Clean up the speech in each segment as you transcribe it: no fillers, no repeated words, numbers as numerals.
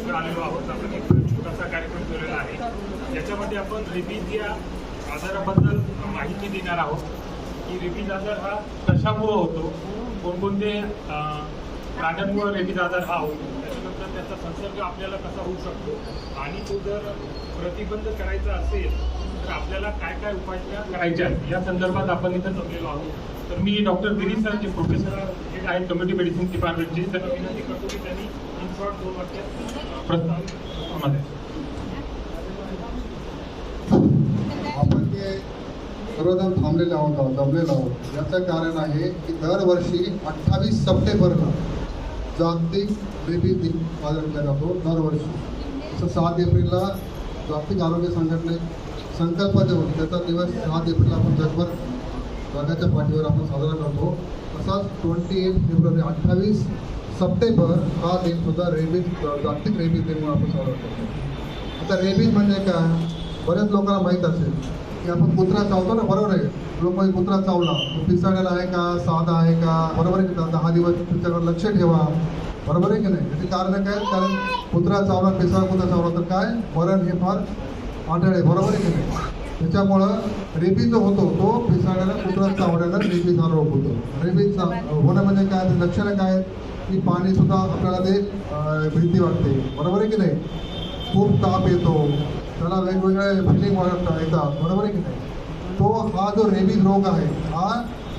एकत्र आलेलो आहोत. आपण एक छोटासा कार्यक्रम केलेला आहे. याच्यामध्ये आपण रेबीज या आजाराबद्दल माहिती देणार आहोत की रेबीज आजार हा कशामुळे होतो, कोणकोणते प्राण्यांमुळे रेबीज आजार हा होतो, त्याच्यानंतर त्याचा संसर्ग आपल्याला कसा होऊ शकतो आणि तो जर प्रतिबंध करायचा असेल तर आपल्याला काय काय उपाययोजना करायच्या आहेत या संदर्भात आपण इथं जमलेलो आहोत. तर मी डॉक्टर गिरीश सर जे प्रोफेसर हेड आहेत कम्युनिटी मेडिसिन डिपार्टमेंटचे, त्यांना विनंती करतो की त्यांनी इन शॉर्ट 2 वाक्यात प्रस्तावित. आपण जे सर्वजण थांबलेले आहोत, जमलेलो आहोत, याचं कारण आहे की दरवर्षी 28 सप्टेंबरला जागतिक रेबीज दिन साजरा केला जातो. दरवर्षी तसं 7 एप्रिलला जागतिक आरोग्य संघटने संकल्प देऊन त्याचा दिवस 7 एप्रिल आपण जगभर जगाच्या पाठीवर आपण साजरा करतो. तसाच 28 फेब्रुवारी 28 सप्टेंबर हा दिन सुद्धा रेबीज जागतिक रेबीज दिन म्हणून आपण साजरा करतो. आता रेबीज म्हणजे काय, बऱ्याच लोकांना माहीत असेल की आपण कुत्रा चावतो ना, बरोबर आहे. लोक म्हणजे कुत्रा चावला तो पिसाळलेला आहे का, साधा आहे का, बरोबर आहे की 10 दिवस त्याच्यावर लक्ष ठेवा, बरोबर आहे की नाही. त्याचे कारण काय, कारण कुत्रा चावला, पिसाळ कुत्रा चावला तर काय मरण हे फार आढळ आहे, बरोबर आहे की नाही. त्याच्यामुळं रेबीज जो होतो तो पिसाळ्याला कुत्रा चावण्याला रेबीज हा रोग होतो. रेबीज होणं म्हणजे काय, लक्षणं काय आहेत की पाणीसुद्धा आपल्याला ते भीती वाटते, बरोबर आहे की नाही. खूप ताप येतो, त्याला वेगवेगळे फिलिंग येतात, बरोबर आहे की नाही. तो हा जो रेबीज रोग आहे हा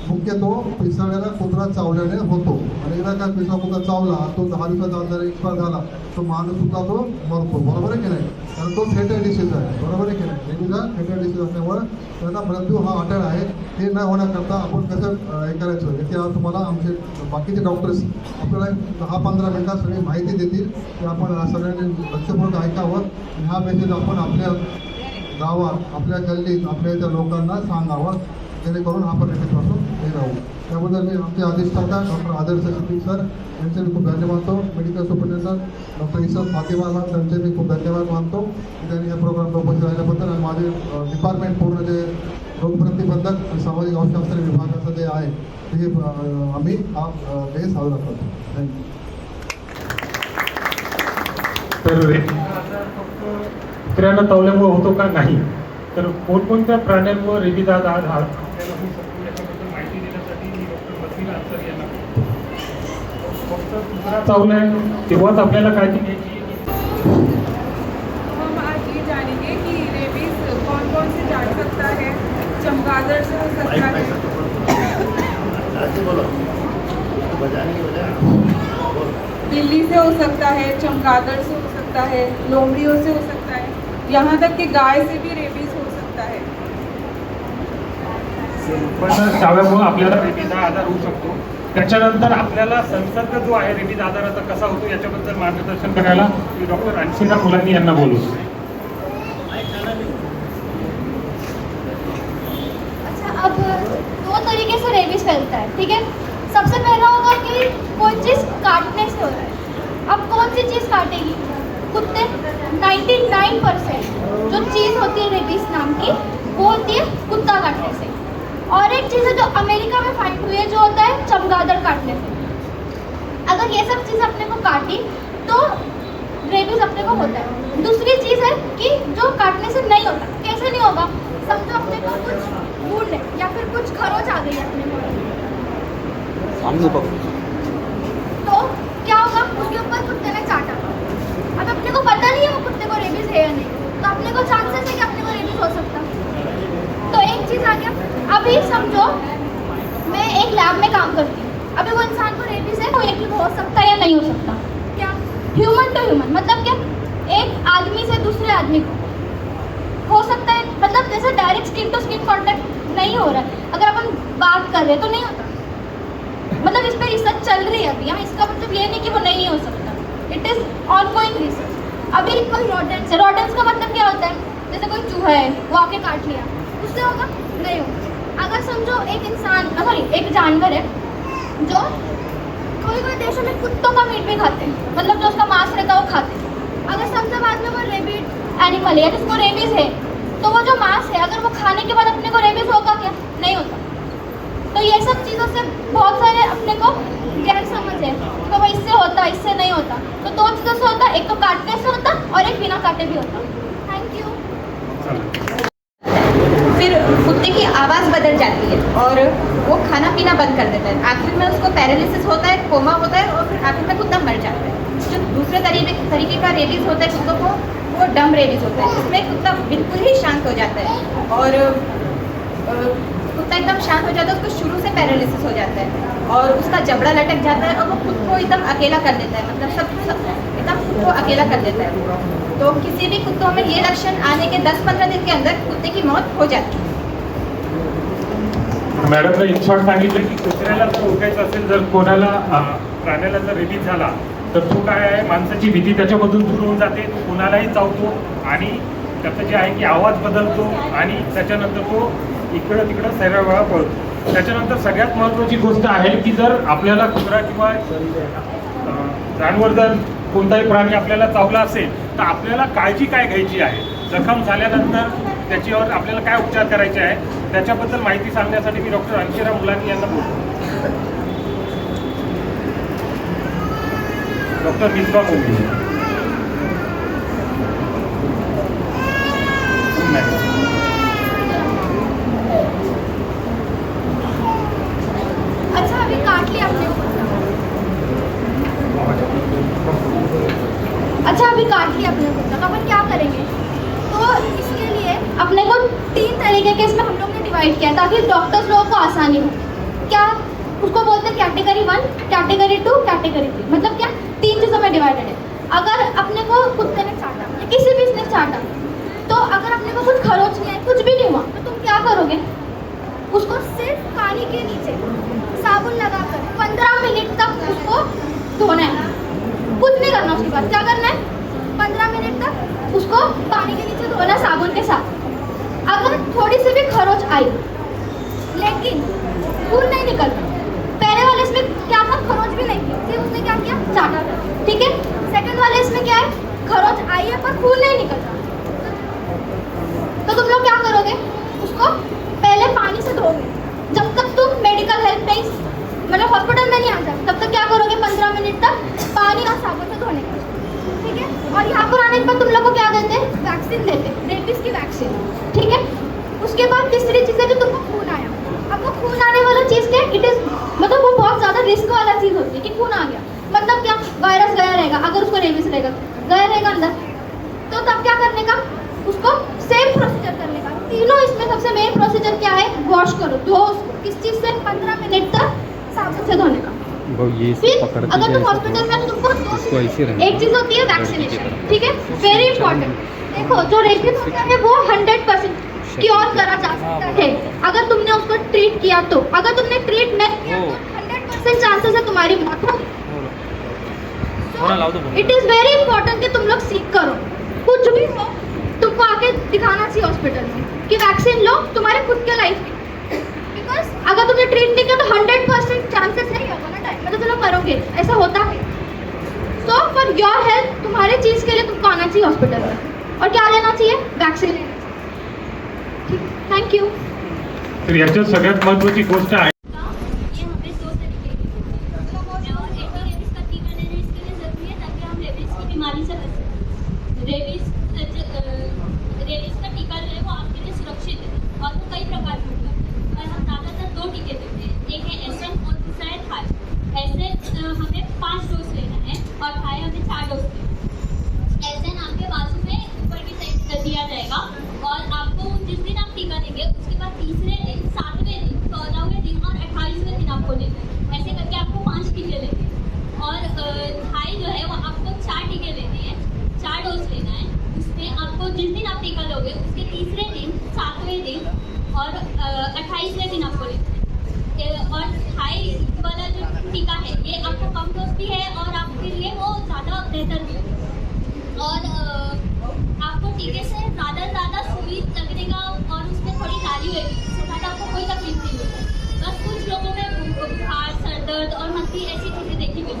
मुख्यतो पिसाळ्याला कुत्रा चावल्याने होतो. आणि एकदा काय पिसाळ कुत्रा चावला तो 10 दिवसाचा जर एक्सपायर झाला तो माणूससुद्धा तो मरतो, बरोबर आहे की नाही. कारण तो फेटल डिसीज आहे, बरोबर आहे की नाही. रेबीज हा फेटल डिसीज असल्यामुळं त्याचा मृत्यू हा अटळ आहे. हे न होण्याकरता आपण कसं हे करायचं याची आज तुम्हाला आमचे बाकीचे डॉक्टर्स आपल्याला 10-15 मिनिटात सगळी माहिती देतील की आपण सगळ्यांनी लक्षपूर्वक ऐकावं. ह्या बेसिस आपण आपल्या गावात, आपल्या गल्लीत, आपल्या इथं लोकांना सांगावं जेणेकरून आपण याच्यापासून हे राहू. त्याबद्दल मी आमचे अधिष्ठाता डॉक्टर आदर्श शफीक सर यांचे मी खूप धन्यवाद मानतो. मेडिकल सुपरिटेंडंट डॉक्टर इसम फातिमा मॅम त्यांचे मी खूप धन्यवाद मानतो की त्यांनी या प्रोग्रामला उपस्थित राहिल्याबद्दल. आणि माझे डिपार्टमेंट पूर्ण जे रोगप्रतिबंधक आणि सामाजिक औषधशास्त्र विभागाचं जे आहे ते आम्ही हा डे साजरा करतो. थँक्यू. तर रेबीज आजार फक्त कुत्र्यांना चावल्यामुळे होतो का, नाही, तर कोणकोणत्या प्राण्यांमुळे रेबीज आजार हा आपल्याला होऊ शकतो याच्याबद्दल माहिती देण्यासाठी मी डॉक्टर मसीरा अन्सारी यांना बोलतो. फक्त कुत्रा चावलाय तेव्हाच आपल्याला काळजी घ्यायची. हम आज ये जानेंगे कि रेबीज कौन कौन से जान सकता है. चमगादड़ से हो सकता है, बिल्ली से हो सकता है, चमगादड़ से हो सकता है, लोमड़ियों से हो सकता है, यहाँ तक कि गाय से भी रेबीज हो सकता है. पण चाव्यामुळे आपल्याला रेबीज हा आजार होऊ शकतो. त्याच्यानंतर आपल्याला संसर्ग जो आहे रेबीज आजाराचा कसा होतो याच्याबद्दल मार्गदर्शन करायला मी डॉक्टर अन्शिका फुलानी यांना बोलवतो. अच्छा, अब 2 तरीके से रेबीज फैलता है, ठीक है. सबसे पहला होगा कि कोई चीज़ काटने से हो रहा है. अब कौन सी चीज़ काटेगी, कुत्ते. 99% जो चीज़ होती है रेबीज नाम की वो होती है कुत्ता काटने से. और एक चीज़ है जो अमेरिका में फाइंड हुई है जो होता है चमगादड़ काटने से. अगर ये सब चीज़ अपने को काटी तो रेबीज अपने को होता है. दूसरी चीज़ है कि जो काटने से नहीं होता. कैसे नहीं होगा, समझो अपने को कुछ वुंड है या फिर कुछ खरोच आ गई अपने को, तो क्या होगा, उसके ऊपर कुत्ते ने चाटा. अब अपने को पता नहीं है वो कुत्ते को रेबीज है या नहीं, तो अपने को चांसेस है कि अपने को रेबीज हो सकता. तो एक चीज़ आ गया. अभी समझो मैं एक लैब में काम करती हूँ, अभी वो इंसान को रेबीज है, वो एक हो सकता है या नहीं हो सकता. क्या, ह्यूमन टू ह्यूमन मतलब क्या, एक आदमी से दूसरे आदमी को हो सकता है. मतलब जैसे direct skin to skin contact नहीं हो रहा है, अगर अपन बात कर रहे हैं तो नहीं होता. मतलब इस पर रिसर्च चल रही है अभी. यहाँ इसका मतलब ये नहीं कि वो नहीं हो सकता, इट इज़ ऑनगोइंग रिसर्च. अभी कोई रॉडेंट्स है, रॉडेंट्स का मतलब क्या होता है, जैसे कोई चूहा है वो आके काट लिया, उससे होगा, नहीं होगा. अगर समझो एक इंसान, सॉरी एक जानवर है जो कोई देशों में कुत्तों का मीट भी खाते हैं, मतलब जो उसका मांस रहता है वो खाते हैं. अगर समझो बाद में वो रेबीड एनिमल है जिसको रेबीज है, तो वो जो मांस है अगर वो खाने के बाद अपने को रेबीज होगा क्या, नहीं होता. तो ये सब चीज़ों से बहुत सारे अपने को गैर समझ है तो भाई इससे होता इससे नहीं होता. तो 2 चीज़ों से होता है, एक तो काटने से होता और एक बिना काटे भी होता। Thank you. फिर कुत्ते की आवाज़ बदल जाती है और वो खाना पीना बंद कर देता है। आखिर में उसको पैरालिसिस होता है, कोमा होता है और फिर आखिर में कुत्ता मर जाता है। जो दूसरे तरीके का रेबीज होता है कुत्तों को, वो डम रेबीज होता है, जिसमें कुत्ता बिल्कुल ही शांत हो जाता है और कुत्ता एकदम शांत हो जाता है, उसको शुरू से पैरालिसिस हो जाता है और उसका जबड़ा लटक जाता है और वो खुद को एकदम अकेला कर देता है, मतलब सब एकदम खुद को अकेला कर देता है। तो किसी भी कुत्तों में ये लक्षण आने के 10-15 दिन के अंदर कुत्ते की मौत हो जाती है। मॅडमने इन शॉर्ट सांगितलं की कुत्र्याला जर उठायचं असेल, जर कोणाला प्राण्याला जर रेबीज झाला तर तो काय आहे, माणसाची भीती त्याच्यामधून दूर होऊन जाते, तो कुणालाही चावतो आणि त्याचं जे आहे की आवाज बदलतो आणि त्याच्यानंतर तो इकडं तिकडं सर्व वेळा पळतो। त्याच्यानंतर सगळ्यात महत्त्वाची गोष्ट आहे की जर आपल्याला कुत्रा किंवा जानवर जर कोणताही प्राणी आपल्याला चावला असेल तर आपल्याला काळजी काय घ्यायची आहे, जखम झाल्यानंतर त्याच्यावर आपल्याला काय उपचार करायचे आहे, त्याच्याबद्दल माहिती सांगण्यासाठी मी डॉक्टर अंशिरा मुलानी यांना बोलतो। डॉक्टर मिसबा मोदी। अच्छा, अभी काट लिया आपने कुत्ता। अच्छा, अभी काट लिया आपने कुत्ता, तो अपन क्या करेंगे? तो इसके लिए अपने को 3 तरीके के इसमें हम लोग ने डिवाइड किया ताकि डॉक्टर्स लोगों को आसानी हो। क्या उसको बोलते हैं कैटेगरी 1, कैटेगरी 2, कैटेगरी 3। मतलब क्या 3 चीज़ों में डिवाइडेड है। अगर अपने को कुत्ते ने चाटा या किसी भी इसने चाटा, तो अगर अपने को कुछ खरोच नहीं है, कुछ भी नहीं हुआ, तो तुम क्या करोगे? उसको सिर्फ पानी के नीचे साबुन लगाकर 15 मिनट तक उसको धोना है। कुछ नहीं करना, उसके बाद क्या करना है? 15 मिनट तक उसको पानी के नीचे धोना साबुन के साथ। अगर थोड़ी सी भी खरोच आई लेकिन खून नहीं निकलता, पहले वाले इसमें क्या था, खरोच भी नहीं थी, फिर उसने क्या किया, चाटा था, ठीक है। सेकंड वाले इसमें क्या है, खरोच आई है पर खून नहीं निकलता, तो तुम लोग क्या करोगे? उसको पहले पानी से धोगे। जब तक तुम मेडिकल हेल्प नहीं, मतलब हॉस्पिटल में नहीं आ जाते, तब तक क्या करोगे? 15 मिनट तक पानी और साबुन से धोने का, ठीक है। और यहाँ पर आने के बाद तुम लोग को क्या देते हैं? वैक्सीन देते हैं, रेबीज की वैक्सीन, ठीक है। उसके बाद तीसरी चीज़ है कि तुमको खून आया। अब वो खून आने वाला चीज़ क्या है? इट इज़ मतलब वो बहुत ज़्यादा रिस्क वाला चीज़ होती है कि खून आ गया, मतलब क्या, वायरस गया रहेगा, अगर उसको रेबीज रहेगा गया रहेगा अंदर, तो तब क्या करने का? उसको सेम प्रोसीजर करने का। तीनों इसमें सबसे मेन प्रोसीजर क्या है? वॉश करो, धो उसको किस चीज़ से? 15 मिनट तक साबुन से धोने का। फिर अगर तुम हॉस्पिटल में तुमको एक चीज़ होती है वैक्सीनेशन, ठीक है, वेरी इंपॉर्टेंट। देखो जो रेबीज होता है वो 100% क्योर करा जा सकता है अगर तुमने उसको ट्रीट किया तो। अगर तुमने ट्रीट नहीं किया तो 100% चांसेस है तुम्हारी मौत हो। इट इज़ वेरी इंपॉर्टेंट कि तुम लोग सीख करो, कुछ भी हो तुमको आके दिखाना चाहिए हॉस्पिटल में कि वैक्सीन लो तुम्हारे खुद के लाइफ की। बिकॉज अगर तुमने ट्रीट नहीं किया तो 100% चांसेस है होगा ना टाइम में, तो तुम लोग मरोगे, ऐसा होता है। सो फॉर योर हेल्थ, तुम्हारे चीज़ के लिए तुमको आना चाहिए हॉस्पिटल में। और क्या लेना चाहिए? वैक्सीन लेना चाहिए। Thank you. तर याच्यात सगळ्यात महत्त्वाची गोष्ट आहे ये हमें 2 तरीके और एक तो रेबीज का टीका लेना इसके लिए ज़रूरी है ताकि हम रेबीज की बीमारी से बच सकें। रेबीज का टीका जो है वो आपके लिए सुरक्षित है और वो कई प्रकार के होता है, और हम ज़्यादातर 2 टीके देते हैं, एक है एसएन और दूसरा है थाई। एसएन हमें 5 डोज लेना है और थाई हमें 4 डोज लेना है। एसएन आपके बाजू में ऊपर की साइड दिया जाएगा और आपको जिस दिन आप टीका देंगे उसके बाद तीसरे दिन, 7वें दिन, 14वें दिन और 28वें दिन आपको लेना है। ऐसे करके आपको 5 टीके लेने हैं। और थाई जो है वो आपको 4 टीके लेने हैं, 4 डोज लेना है। उसमें आपको जिस दिन आप टीका लोगे उसके तीसरे दिन, 7वें दिन और 28वें दिन आपको लेना है। और थाई वाला जो टीका है ये आपको कम डोज भी है और आपके लिए वो ज़्यादा बेहतर भी है। और आपको टीके से ज़्यादा सुई लगने का और उसमें थोड़ी नाली होगी, उससे ज़्यादा आपको कोई तकलीफ नहीं होगी। बस कुछ लोगों में बुखार, सर दर्द और मस्ती ऐसी चीज़ें देखी गई,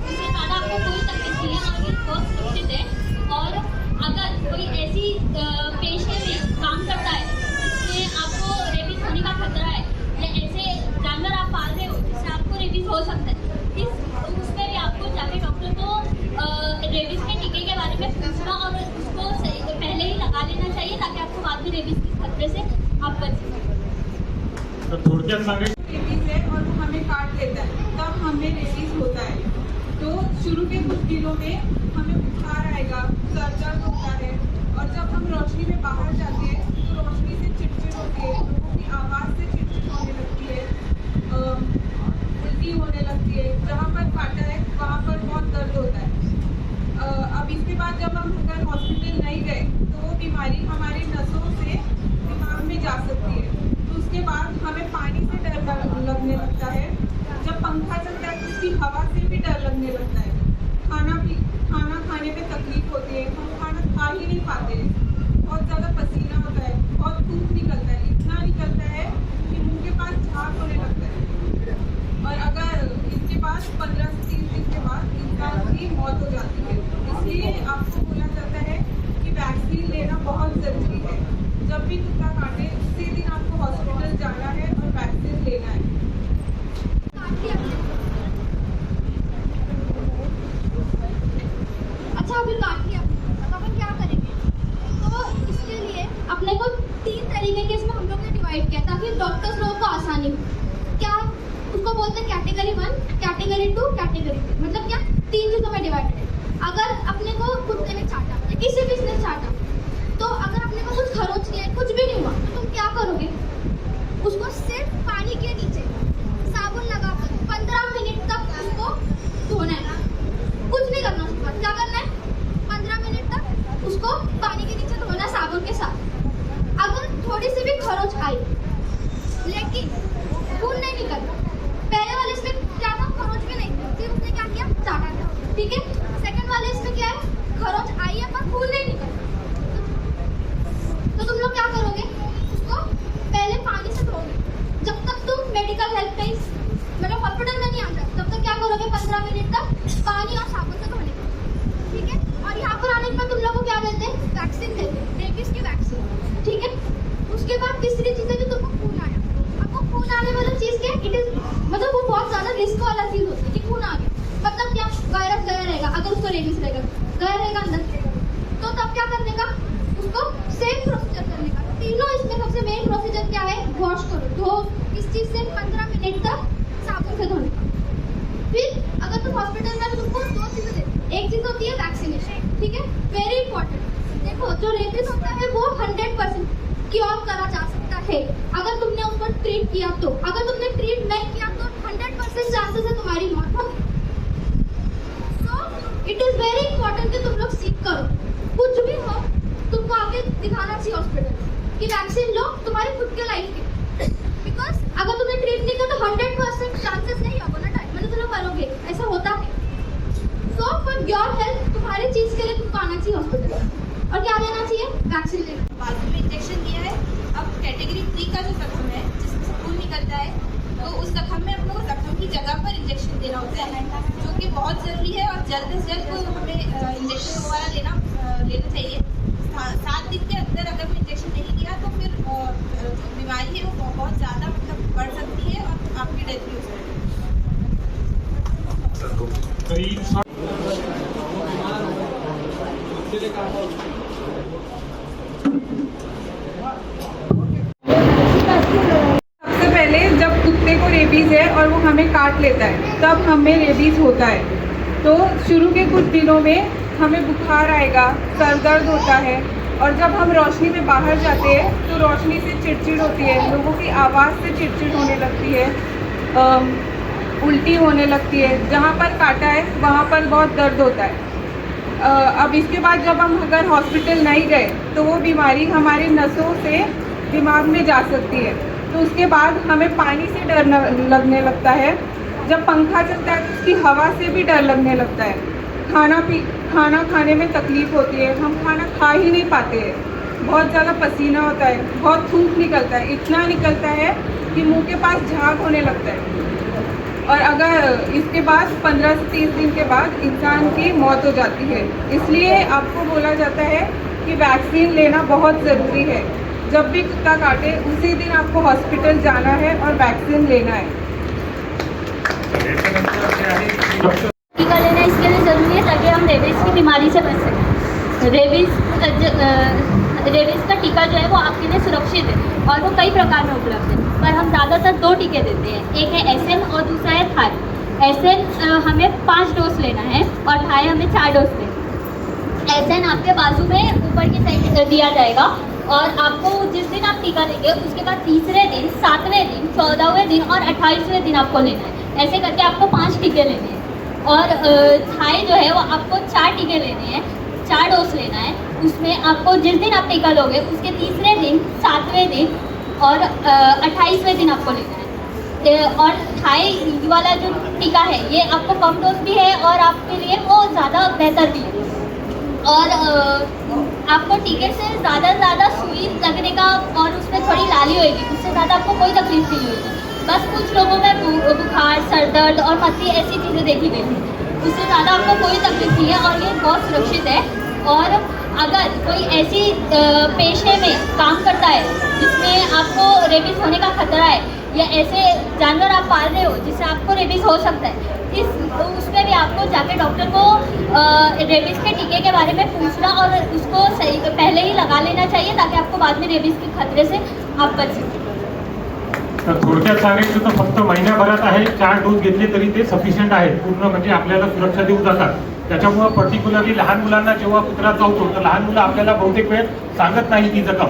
उससे ज़्यादा आपको कोई तकलीफ नहीं है और ये बहुत सुरक्षित है। और अगर कोई ऐसी पेशे में काम करता है जिसमें आपको रेबीज होने का खतरा है या ऐसे जानवर आप पाल रहे हो जिससे आपको रेबीज हो सकता है, उसमें भी आपको जाके डॉक्टर को रेबीज के टीके के बारे में पूछना और उसको पहले ही लगा लेना चाहिए ताकि आपको बाद में रेबीज के खतरे से आप बच सकें। तर थोडक्यात सांगायचं रेबीज है और वो हमें काट लेता है, तब हमें रेबीज होता है। तो शुरू के कुछ दिनों में हमें बुखार आएगा, सर दर्द होता है, और जब हम रोशनी में बाहर जाते हैं तो रोशनी से चिड़चिड़ होती है, लोगों की आवाज़ से चिड़चिड़ होने लगती है, उल्टी होने लगती है, जहाँ पर काटा है वहाँ पर बहुत दर्द होता है। अब इसके बाद जब हम अगर हॉस्पिटल नहीं गए तो वो बीमारी हमारी नसों से दिमाग में जा सकती है। तो उसके बाद हमें पानी से डर लगने लगता है, जब पंखा चलता है तो उसकी हवा से भी डर लगने लगता है, खाना खाने में तकलीफ होती है, हम खाना खा ही नहीं पाते हैं, बहुत ज़्यादा पसीना होता है, बहुत धूप निकलता है, इतना निकलता है कि मुंह के पास झाग होने लगता है, और अगर इसके बाद 15 से 30 दिन के बाद इंसान की मौत हो जाती है। इसलिए आपको बोला जाता है कि वैक्सीन लेना बहुत ज़रूरी है। जब भी कुत्ता काटे उसी दिन आपको हॉस्पिटल जाना है और वैक्सीन लेना है। अच्छा, अभी काट लिया अब अपन क्या करेंगे? तो इसके लिए अपने को 3 तरीके के इसमें हम लोग ने डिवाइड किया ताकि डॉक्टर्स लोगों को आसानी हो। क्या उसको बोलते हैं कैटेगरी 1, कैटेगरी 2, कैटेगरी 3। मतलब क्या 3 चीज़ों में डिवाइडेड है। अगर अपने को कुत्ते ने चाटा या किसी भी ने चाटा, तो अगर अपने को कुछ खरोच लिया, कुछ भी नहीं हुआ, तो तुम क्या करोगे? उसको सिर्फ पानी के नीचे साबुन लगाकर 15 मिनट तक उसको धोना है। कुछ नहीं करना, उसके बाद क्या करना है? 15 मिनट तक उसको पानी के नीचे धोना साबुन के साथ। अगर थोड़ी सी भी खरोच आई लेकिन खून नहीं निकला, पहले वाले इसमें क्या था? खरोच भी नहीं थी, फिर उसने क्या किया? चाटा था, ठीक है। सेकंड वाले इसमें क्या है? खरोच आई है पर खून नहीं निकला, तो तुम लोग क्या करोगे? उसको पहले पानी से धोगे। जब तक तुम मेडिकल हेल्प पे मतलब हॉस्पिटल में नहीं आ जाते तब तक क्या करोगे? 15 मिनट तक पानी और साबुन से धोने का, ठीक है। और यहाँ पर आने के बाद तुम लोग को क्या देते हैं? वैक्सीन देते हैं, रेबीज की वैक्सीन, ठीक है। उसके बाद तीसरी चीज़ है कि तुमको खून आया। अब वो खून आने वाला चीज़ क्या? इट इज मतलब वो बहुत ज़्यादा रिस्क वाला चीज़ होती है कि खून आ गया, मतलब क्या? वायरस गया रहेगा, अगर उसको रेबीज रहेगा गया रहेगा अंदर, तो तब क्या करने का? उसको सेम प्रोसीजर करने का। तीनों इसमें सबसे मेन प्रोसीजर क्या है? वॉश करो, धो, इस चीज़ से 15 मिनट तक साबुन से धोने का। फिर अगर तुम हॉस्पिटल में तो तुमको 2 चीज़ें देते। एक चीज़ होती है वैक्सीनेशन, ठीक है, वेरी इंपॉर्टेंट। देखो जो रेबीज होता है वो 100% क्योर करा जा सकता है अगर तुमने उस पर ट्रीट किया तो। अगर तुमने ट्रीट नहीं किया तो 100% चांसेस है तुम्हारी मौत हो। So it is very important कि तुम लोग सीख करो, कुछ भी हो तुमको आगे दिखाना चाहिए हॉस्पिटल कि वैक्सीन लो तुम्हारे खुद के लाइफ के। बिकॉज अगर तुमने ट्रीट नहीं किया तो 100% चांसेस नहीं होगा ना, टाइम मतलब तुम लोग मरोगे, ऐसा होता है। सो फॉर योर हेल्थ तुम्हारी चीज़ के लिए तुमको आना चाहिए हॉस्पिटल। और क्या लेना चाहिए? वैक्सीन लेना। बाजू में इंजेक्शन दिया है। अब कैटेगरी 3 का जो जख्म है जिसमें से खून निकलता है, तो उस जख्म में हम लोग जख्म की जगह पर इंजेक्शन देना होता है, जो कि बहुत ज़रूरी है। और जल्द से जल्द हमें इंजेक्शन दोबारा लेना चाहिए। 7 दिन के अंदर अगर वो इंजेक्शन नहीं दिया तो फिर जो बीमारी है वो बहुत ज़्यादा मतलब बढ़ सकती है और आपकी डेथ भी हो सकती है। तरी सबसे पहले जब कुत्ते को रेबीज है और वो हमें काट लेता है तब हमें रेबीज होता है। तो शुरू के कुछ दिनों में हमें बुखार आएगा, सर दर्द होता है, और जब हम रोशनी में बाहर जाते हैं तो रोशनी से चिड़चिड़ होती है, लोगों की आवाज़ से चिड़चिड़ होने लगती है, उल्टी होने लगती है, जहाँ पर काटा है वहाँ पर बहुत दर्द होता है। अब इसके बाद जब हम अगर हॉस्पिटल नहीं गए तो वो बीमारी हमारी नसों से दिमाग में जा सकती है। तो उसके बाद हमें पानी से डर लगने लगता है, जब पंखा चलता है तो उसकी हवा से भी डर लगने लगता है, खाना खाने में तकलीफ होती है, हम खाना खा ही नहीं पाते हैं, बहुत ज़्यादा पसीना होता है, बहुत धूप निकलता है, इतना निकलता है कि मुंह के पास झाग होने लगता है। और अगर इसके बाद 15 से 30 दिन के बाद इंसान की मौत हो जाती है। इसलिए आपको बोला जाता है कि वैक्सीन लेना बहुत ज़रूरी है। जब भी कुत्ता काटे उसी दिन आपको हॉस्पिटल जाना है और वैक्सीन लेना है। याच्यानंतर जे आहे टीका लेना इसके लिए ज़रूरी है ताकि हम रेबीज की बीमारी से बच सकें। रेबीज़ का टीका जो है वो आपके लिए सुरक्षित है और वो कई प्रकार में उपलब्ध है, पर हम ज़्यादातर 2 टीके देते हैं। एक है एसएन और दूसरा है थाई। एसएन हमें 5 डोज लेना है और थाई हमें 4 डोज लेना है। एसएन आपके बाजू में ऊपर की साइड दिया जाएगा और आपको जिस दिन आप टीका लेंगे उसके बाद तीसरे दिन, 7वें दिन, 14वें दिन और 28वें दिन आपको लेना है। ऐसे करके आपको 5 टीके लेने हैं। और थाई जो है वो आपको 4 टीके लेने हैं, 4 डोज लेना है। उसमें आपको जिस दिन आप टीका लोगे उसके तीसरे दिन, 7वें दिन और 28वें दिन आपको लेना है। और थाई वाला जो टीका है ये आपको कम डोज भी है और आपके लिए वो ज़्यादा बेहतर भी है। और आपको टीके से ज़्यादा सुई लगने का और उसमें थोड़ी लाली होगी, उससे ज़्यादा आपको कोई तकलीफ नहीं होगी। बस कुछ लोगों में बुखार, सर दर्द और मस्ती ऐसी चीज़ें देखी गई थी, उससे ज़्यादा आपको कोई तकलीफ नहीं है और ये बहुत सुरक्षित है। और अगर कोई ऐसी पेशे में काम करता है जिसमें आपको रेबीज़ होने का खतरा है या ऐसे जानवर आप पाल रहे हो जिससे आपको रेबीज़ हो सकता है, उसमें भी आपको जाके डॉक्टर को रेबीज़ के टीके के बारे में पूछना और उसको सही पहले ही लगा लेना चाहिए ताकि आपको बाद में रेबीज़ के खतरे से आप बच सकें। तर थोडक्यात सांगायचं तर फक्त महिन्याभरात आहे 4 डोस घेतले तरी ते सफिशियंट आहेत, पूर्ण म्हणजे आपल्याला सुरक्षा देऊ जातात. त्याच्यामुळं पर्टिक्युलरली लहान मुलांना जेव्हा कुत्रा चावतो तर लहान मुलं आपल्याला बहुतेक वेळ सांगत नाही ती जखम,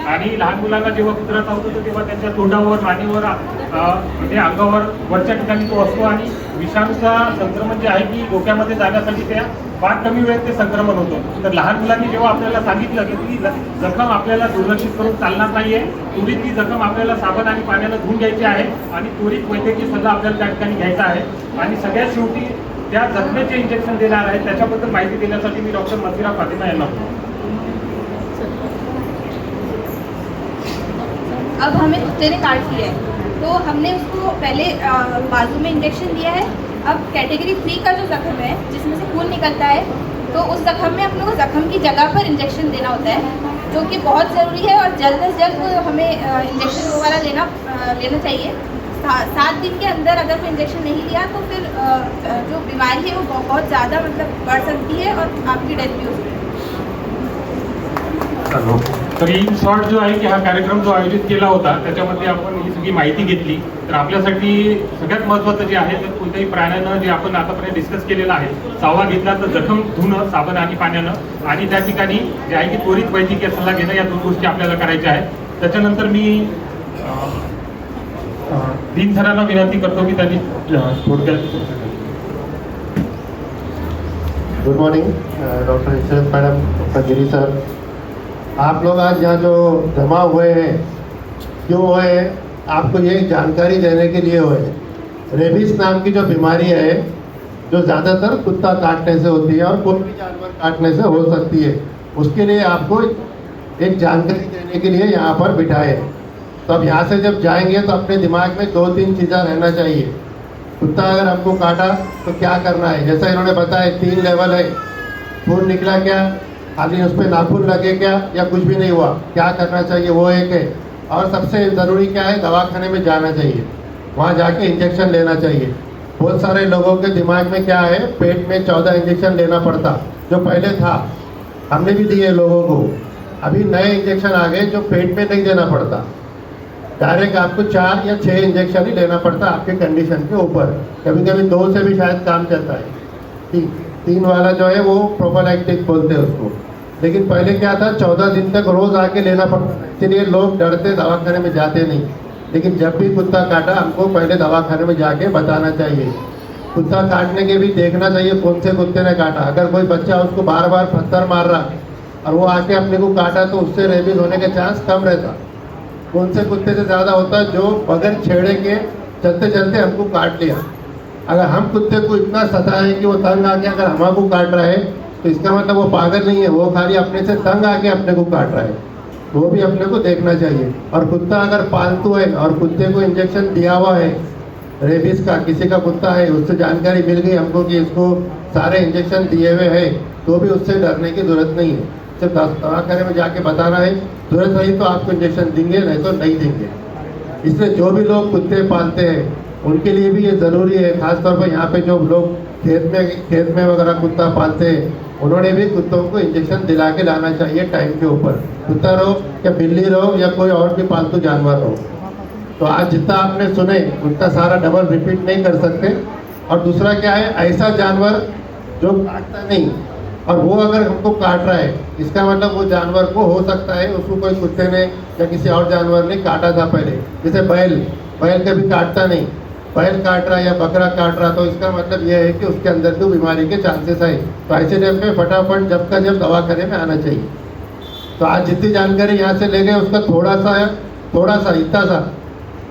आणि लहान मुलांना जेव्हा कुत्रा चावतो तर तेव्हा त्यांच्या तोंडावर, मानेवर, म्हणजे अंगावर वरच्या ठिकाणी तो असतो आणि विषाणूचा संक्रमण जे आहे की डोक्यामध्ये जाण्यासाठी त्या फार कमी वेळेत ते संक्रमण होतं. तर लहान मुलांनी जेव्हा आपल्याला सांगितलं की ती जखम आपल्याला दुर्लक्षित करून चालणार नाहीये, त्वरित ती जखम आपल्याला साबण आणि पाण्यानं धुवून घ्यायची आहे आणि त्वरित वैद्यकीय सल्ला आपल्याला त्या ठिकाणी घ्यायचा आहे. आणि सगळ्यात शेवटी त्या जखमेचे इंजेक्शन देणार आहे त्याच्याबद्दल माहिती देण्यासाठी मी डॉक्टर मसिरा फातिमा यांना. अब हमें कुत्ते ने काट लिया है तो हमने उसको पहले बाजू में इंजेक्शन दिया है। अब कैटेगरी 3 का जो जख्म है जिसमें से खून निकलता है तो उस जख्म में अपने को जख्म की जगह पर इंजेक्शन देना होता है, जो कि बहुत ज़रूरी है और जल्द से जल्द हमें इंजेक्शन वो वाला लेना चाहिए। 7 दिन के अंदर अगर कोई इंजेक्शन नहीं लिया तो फिर जो बीमारी है वो बहुत ज़्यादा मतलब बढ़ सकती है और आपकी डेथ भी हो सकती है। तर इन शॉर्ट जो आहे की हा कार्यक्रम जो आयोजित केला होता त्याच्यामध्ये आपण ही सगळी माहिती घेतली. तर आपल्यासाठी सगळ्यात महत्त्वाचं जे आहे तर कोणत्याही प्राण्यानं जे आपण आतापर्यंत डिस्कस केलेलं आहे, चावा घेतला तर जखम धुणं साबण आणि पाण्यानं, आणि त्या ठिकाणी जे आहे की त्वरित वैद्यकीय सल्ला घेणं, या 2 गोष्टी आपल्याला करायच्या आहेत. त्याच्यानंतर मी दिन सरांना विनंती करतो की त्यांनी थोडक्यात. Good morning doctor Ishrat madam, doctor Giri sir, आप लोग आज यहाँ जो जमा हुए हैं, क्यों हुए हैं, आपको ये जानकारी देने के लिए हुए हैं। रेबीज नाम की जो बीमारी है जो ज़्यादातर कुत्ता काटने से होती है और कोई भी जानवर काटने से हो सकती है, उसके लिए आपको एक जानकारी देने के लिए यहाँ पर बिठाए। तो अब यहाँ से जब जाएंगे तो अपने दिमाग में 2-3 चीज़ें रहना चाहिए। कुत्ता अगर हमको काटा तो क्या करना है, जैसा इन्होंने बताया 3 लेवल है, खून निकला क्या, खाली उस पर नाखून लगे क्या, या कुछ भी नहीं हुआ, क्या करना चाहिए, वो एक है। और सबसे ज़रूरी क्या है, दवाखाने में जाना चाहिए, वहाँ जाके इंजेक्शन लेना चाहिए। बहुत सारे लोगों के दिमाग में क्या है, पेट में 14 इंजेक्शन लेना पड़ता, जो पहले था, हमने भी दिए लोगों को। अभी नए इंजेक्शन आ गए जो पेट में नहीं देना पड़ता, डायरेक्ट आपको 4 या 6 इंजेक्शन ही लेना पड़ता आपके कंडीशन के ऊपर। कभी कभी 2 से भी शायद काम चलता है। 3 वाला जो है वो प्रोफाइलैक्टिक बोलते हैं उसको। लेकिन पहले क्या था, 14 दिन तक रोज़ आके लेना पड़ता, इसलिए लोग डरते दवाखाने में जाते नहीं। लेकिन जब भी कुत्ता काटा हमको पहले दवाखाने में जाके बताना चाहिए। कुत्ता काटने के भी देखना चाहिए कौन से कुत्ते ने काटा। अगर कोई बच्चा उसको बार बार पत्थर मार रहा और वो आके अपने को काटा तो उससे रेबीज होने के चांस कम रहता। कौन से कुत्ते से ज़्यादा होता है, जो बगैर छेड़े के चलते चलते हमको काट लिया। अगर हम कुत्ते को इतना सताए कि वो तंग आके अगर हमको काट रहा है तो इसका मतलब वो पागल नहीं है, वो खाली अपने से तंग आके अपने को काट रहा है, वो भी अपने को देखना चाहिए। और कुत्ता अगर पालतू है और कुत्ते को इंजेक्शन दिया हुआ है रेबीज का, किसी का कुत्ता है, उससे जानकारी मिल गई हमको कि इसको सारे इंजेक्शन दिए हुए हैं, तो भी उससे डरने की ज़रूरत नहीं है। सिर्फ दवाखाने में जाके बताना है, ज़रूरत रही तो आपको इंजेक्शन देंगे, नहीं तो नहीं देंगे। इसलिए जो भी लोग कुत्ते पालते हैं उनके लिए भी ये ज़रूरी है, खासतौर पर यहाँ पे जो लोग खेत में वगैरह कुत्ता पालते हैं, उन्होंने भी कुत्तों को इंजेक्शन दिला के लाना चाहिए टाइम के ऊपर। कुत्ता रहो या बिल्ली रहो या कोई और भी पालतू जानवर रहो। तो आज जितना आपने सुने उतना सारा डबल रिपीट नहीं कर सकते। और दूसरा क्या है, ऐसा जानवर जो काटता नहीं और वो अगर हमको काट रहा है, इसका मतलब वो जानवर को हो सकता है उसको कोई कुत्ते ने या किसी और जानवर ने काटा था पहले। जैसे बैल कभी काटता नहीं, बैल काट रहा है या बकरा काट रहा, तो इसका मतलब ये है कि उसके अंदर तो बीमारी के चांसेस है। तो ऐसे टाइम पे फटाफट जब का जब दवाखाने में आना चाहिए। तो आज जितनी जानकारी यहाँ से ले गए उसका थोड़ा सा इतना सा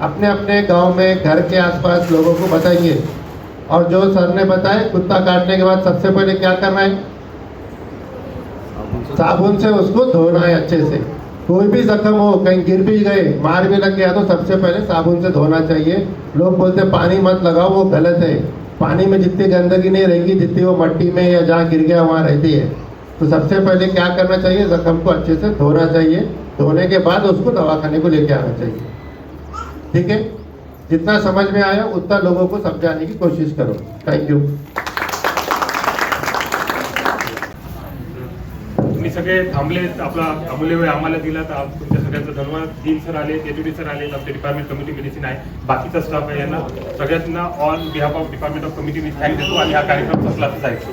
अपने अपने गांव में घर के आसपास लोगों को बताइए। और जो सर ने बताया, कुत्ता काटने के बाद सबसे पहले क्या करना है, साबुन से उसको धोना है अच्छे से। कोई भी जख्म हो, कहीं गिर भी गए, मार भी लग गया, तो सबसे पहले साबुन से धोना चाहिए। लोग बोलते पानी मत लगाओ, वो गलत है। पानी में जितनी गंदगी नहीं रहेगी जितनी वो मट्टी में या जहाँ गिर गया वहाँ रहती है। तो सबसे पहले क्या करना चाहिए, जख्म को अच्छे से धोना चाहिए। धोने के बाद उसको दवाखाने को लेके आना चाहिए। ठीक है, जितना समझ में आया उतना लोगों को समझाने की कोशिश करो। Thank you. तुम्ही सगळे थांबले, आपला अमूल्य वेळ आम्हाला दिला, तर आज तुमच्या सगळ्यांचा धन्यवाद। डीन सर आले, डेप्युटी सर आले, आमचे डिपार्टमेंट कमिटी मेडिसिन आहे, बाकीचा स्टाफ आहे, यांना सगळ्यांना on behalf of department of committee me thank देतो आणि हा कार्यक्रम संपला जायचो।